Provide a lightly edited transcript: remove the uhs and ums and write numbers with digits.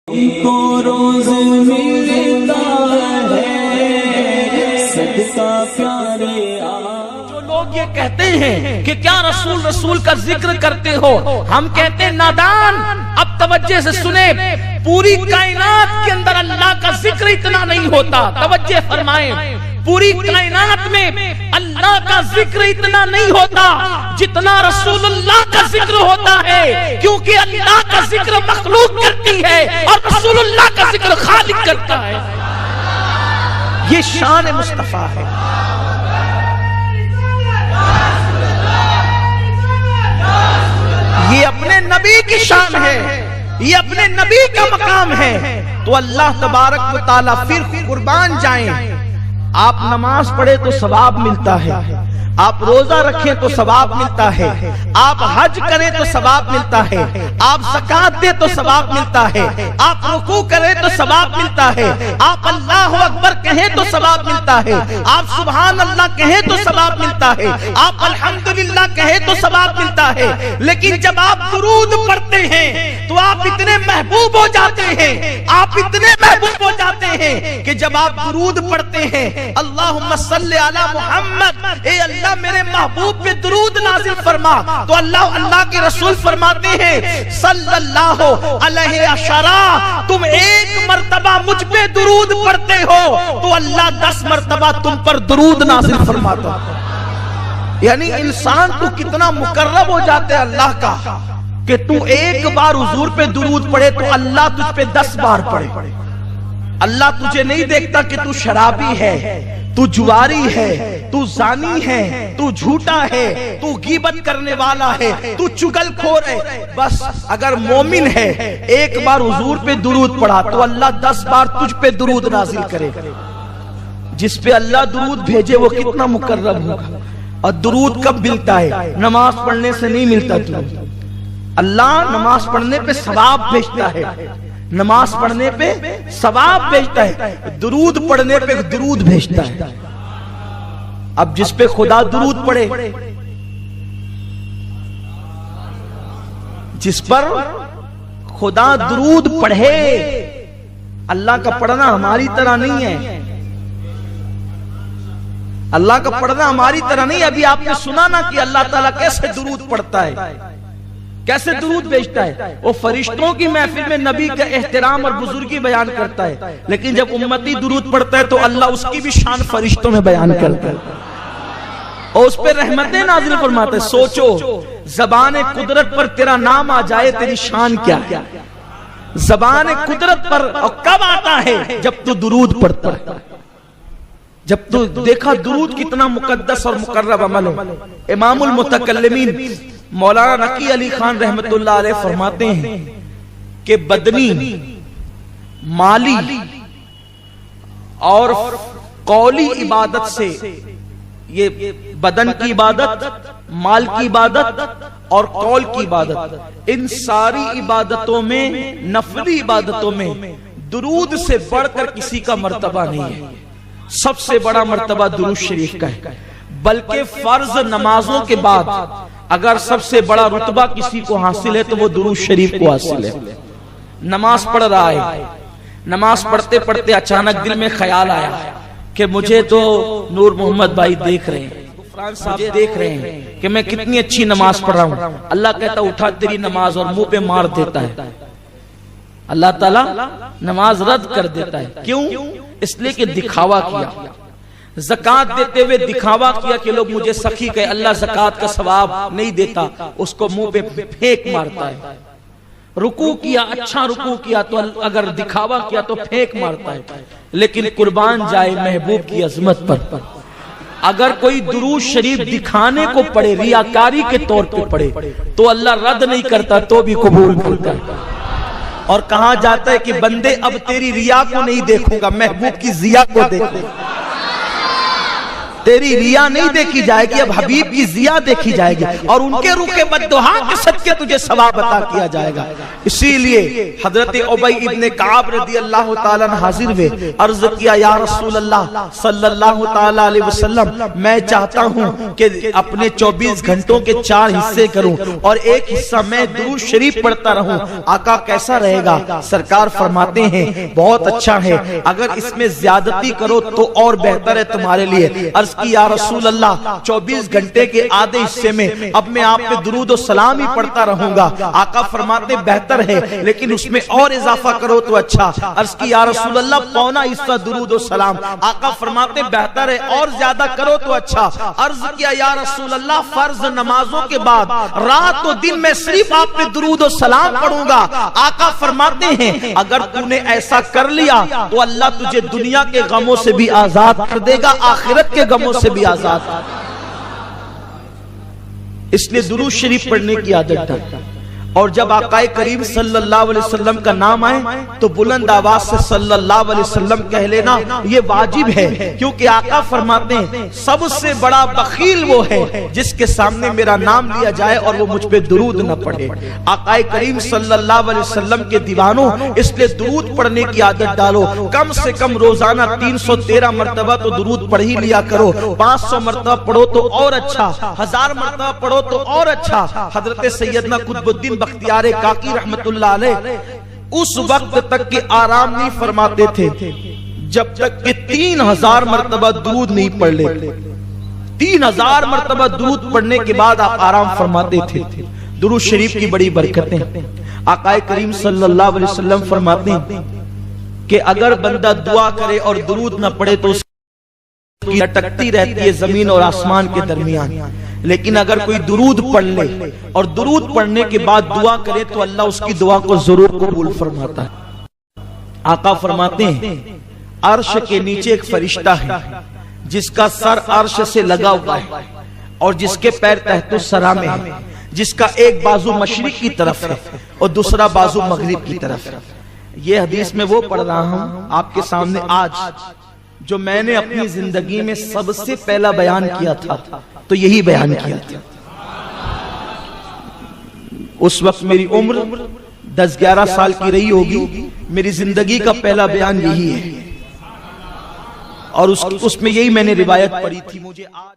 کو روز ملتا ہے صدقہ پیارے جو لوگ یہ کہتے ہیں کہ کیا رسول کا ذکر کرتے ہو، ہم کہتے ہیں نادان، اب توجہ سے سنیں، پوری کائنات کے اندر اللہ کا ذکر اتنا نہیں ہوتا، توجہ فرمائیں، پوری کائنات میں اللہ کا ذکر اتنا نہیں ہوتا جتنا رسول اللہ کا ذکر ہوتا ہے، کیونکہ اللہ کا ذکر مخلوق کرتی ہے اور رسول اللہ کا ذکر خالق کرتا ہے۔ یہ شان مصطفیٰ ہے۔ یہ اپنے نبی کی شان ہے، یہ اپنے نبی کا مقام ہے، تو اللہ تبارک و تعالیٰ پھر قربان جائیں، آپ نماز پڑھے تو ثواب ملتا ہے، آپ روزہ رکھیں تو ثواب ملتا ہے، آپ حج کریں تو ثواب ملتا ہے، آپ زکات دیں تو ثواب ملتا ہے، آپ رکوع کریں تو ثواب ملتا ہے، آپ اللہ اکبر کہیں تو ثواب ملتا ہے، آپ سبحان اللہ کہیں تو ثواب ملتا ہے، آپ الحمدللہ کہیں تو ثواب ملتا ہے، لیکن جب آپ درود پڑھتے ہیں تو آپ اتنے محبوب ہو جاتے ہیں، آپ اتنے محبوب ہو جاتے ہیں کہ جب آپ درود پڑھتے ہیں اللہم صلی علی محمد، اے اللہ میرے محبوب پہ درود نازل فرما، تو اللہ کے رسول فرماتے ہیں صلی اللہ علیہ اشرا، تم ایک مرتبہ مجھ پہ درود پڑھتے ہو تو اللہ 10 مرتبہ تم پر درود نازل فرماتا۔ یعنی انسان تو کتنا مقرب ہو جاتے ہیں اللہ کا کہ تو ایک بار حضور پہ درود پڑھے تو اللہ تجھ پہ 10 بار پڑھے۔ اللہ تجھے نہیں دیکھتا کہ تو شرابی ہے، تو جواری ہے، تو زانی ہے، تو جھوٹا ہے، تو غیبت کرنے والا ہے، تو چغل خور ہے، بس اگر مومن ہے ایک بار حضور پہ درود پڑھا تو اللہ 10 بار تجھ پہ درود نازل کرے۔ جس پہ اللہ درود بھیجے وہ کتنا مقرب ہوگا۔ اور درود کب ملتا ہے؟ نماز پڑھنے سے نہیں ملتا درود۔ اللہ نماز پڑھنے پہ ثواب بھیجتا ہے، نماز پڑھنے پہ ثواب بھیجتا ہے، درود پڑھنے پہ درود بھیجتا ہے۔ اب جس پہ خدا درود پڑھے، جس پر خدا درود پڑھے، اللہ کا پڑھنا ہماری طرح نہیں ہے، اللہ کا پڑھنا ہماری طرح نہیں۔ ابھی آپ نے سنا نا کہ اللہ تعالیٰ کیسے درود پڑھتا ہے، کیسے درود بھیجتا ہے۔ وہ فرشتوں کی محفل میں نبی کا احترام اور بزرگی بیان کرتا ہے، لیکن جب امتی درود پڑھتا ہے تو اللہ اس کی بھی شان فرشتوں میں بیان کرتا ہے اور اس پہ رحمتیں نازل فرماتا ہے۔ سوچو زبان قدرت پر تیرا نام آ جائے تیری شان کیا ہے۔ زبان قدرت پر اور کب آتا ہے؟ جب تو درود پڑھتا ہے، جب تو دیکھا درود کتنا مقدس اور مقرب عمل ہو۔ امام المتکلمین مولانا نقی علی خان رحمت اللہ علیہ فرماتے ہیں کہ بدنی، مالی اور قولی عبادت سے، یہ بدن کی عبادت، مال کی عبادت اور قول کی عبادت، ان ساری عبادتوں میں، نفلی عبادتوں میں درود سے بڑھ کر کسی کا مرتبہ نہیں ہے۔ سب سے بڑا مرتبہ درود شریف کا ہے، بلکہ فرض نمازوں کے بعد اگر سب سے بڑا رتبہ کسی کو حاصل ہے تو وہ درود شریف کو حاصل ہے۔ نماز پڑھ رہا ہے، نماز پڑھتے پڑھتے اچانک دل میں خیال آیا کہ مجھے تو نور محمد بھائی دیکھ رہے ہیں، غفران صاحب دیکھ رہے ہیں کہ میں کتنی اچھی نماز پڑھ رہا ہوں۔ اللہ کہتا اٹھا تیری نماز، اور منہ پہ مار دیتا ہے۔ اللہ تعالیٰ نماز رد کر دیتا ہے، کیوں؟ اس لیے کہ دکھاوا کیا، زکات دیتے ہوئے دکھاوا کیا کہ لوگ مجھے سخی کہے۔ اللہ زکات کا ثواب نہیں دیتا، اس کو منہ پہ پھینک مارتا ہے۔ رکوع کیا، اچھا رکوع کیا تو اگر دکھاوا کیا تو پھینک مارتا ہے، لیکن قربان جائے محبوب کی عظمت پر، اگر کوئی درود شریف دکھانے کو پڑھے، ریاکاری کے طور پہ پڑھے، تو اللہ رد نہیں کرتا تو بھی قبول کرتا ہے۔ اور کہا جاتا ہے کہ بندے اب تیری ریا کو نہیں دیکھوں گا، محبوب کی ضیا کو دیکھوں گا۔ تیری ریا نہیں دیکھی جائے گی، اب حبیب کی ضیا دیکھی جائے گی، اور ان کے روح کے بددعا کے صدقے تجھے ثواب عطا کیا جائے گا۔ اسی لیے حضرت ابی ابن کعب رضی اللہ تعالیٰ عنہ حاضر ہوئے، عرض کیا یا رسول اللہ صلی اللہ تعالیٰ علیہ وسلم، میں چاہتا ہوں کہ اپنے 24 گھنٹوں کے 4 حصے کروں اور ایک حصہ میں درود شریف پڑھتا رہوں، آقا کیسا رہے گا؟ سرکار فرماتے ہیں بہت اچھا ہے، اگر اس میں زیادتی کرو تو اور بہتر ہے تمہارے لیے۔ عرض کی یا رسول اللہ 24 گھنٹے کے آدھے حصے میں اب میں آپ پہ درود و سلام ہی پڑھتا رہوں گا۔ آقا فرماتے بہتر ہے لیکن اس میں اور اضافہ کرو تو اچھا۔ عرض کی یا رسول اللہ پونا حصہ درود و سلام۔ آقا فرماتے بہتر ہے اور زیادہ کرو تو اچھا۔ عرض کیا یا رسول اللہ فرض نمازوں کے بعد رات و دن میں صرف آپ پہ درود و سلام پڑھوں گا۔ آقا فرماتے ہیں اگر تو نے ایسا کر لیا تو اللہ تجھے دنیا کے غموں سے بھی آزاد کر دے گا، آخرت کے غموں سے بھی آزاد۔ اس لیے درود شریف پڑھنے کی عادت ڈال، اور جب آقا کریم صلی اللہ علیہ وسلم کا نام آئے تو بلند آواز سے صلی اللہ علیہ وسلم کہہ لینا، یہ واجب ہے، کیونکہ آقا فرماتے ہیں سب سے بڑا بخیل وہ ہے جس کے سامنے میرا نام لیا جائے اور وہ مجھ پہ درود نہ پڑھے۔ آقا کریم صلی اللہ علیہ وسلم کے دیوانوں، اس لیے درود پڑھنے کی عادت ڈالو، کم سے کم روزانہ 313 مرتبہ تو درود پڑھ ہی لیا کرو، 500 مرتبہ پڑھو تو اور اچھا، 1000 مرتبہ پڑھو تو اور اچھا۔ حضرت سیدنا قطب الدین بختیار کاکی رحمت اللہ علیہ اس وقت تک کہ آرام نہیں فرماتے تھے جب تک کہ 3000 مرتبہ درود نہیں پڑھ لیتے۔ 3000 مرتبہ درود پڑھنے کے بعد آپ آرام فرماتے تھے۔ درود شریف کی بڑی برکتیں، آقا کریم صلی اللہ علیہ وسلم فرماتے ہیں کہ اگر بندہ دعا کرے اور درود نہ پڑھے تو اس کی لٹکتی رہتی ہے زمین اور آسمان کے درمیان، لیکن اگر کوئی درود پڑھ لے اور درود پڑھنے کے بعد دعا کرے تو اللہ اس کی دعا کو ضرور قبول فرماتا ہے۔ آقا فرماتے ہیں عرش کے نیچے ایک فرشتہ ہے جس کا سر عرش سے لگا ہوا ہے اور جس کے پیر تحت الثری میں ہے، جس کا ایک بازو مشرق کی طرف ہے اور دوسرا بازو مغرب کی طرف ہے۔ یہ حدیث میں وہ پڑھ رہا ہوں آپ کے سامنے آج جو میں نے اپنی زندگی میں سب سے پہلا بیان کیا تھا تو یہی بیان کیا تھا۔ اس وقت میری عمر 10-11 سال کی رہی ہوگی، میری زندگی کا پہلا بیان یہی ہے، اور اس میں یہی میں نے روایت پڑھی تھی۔ مجھے آج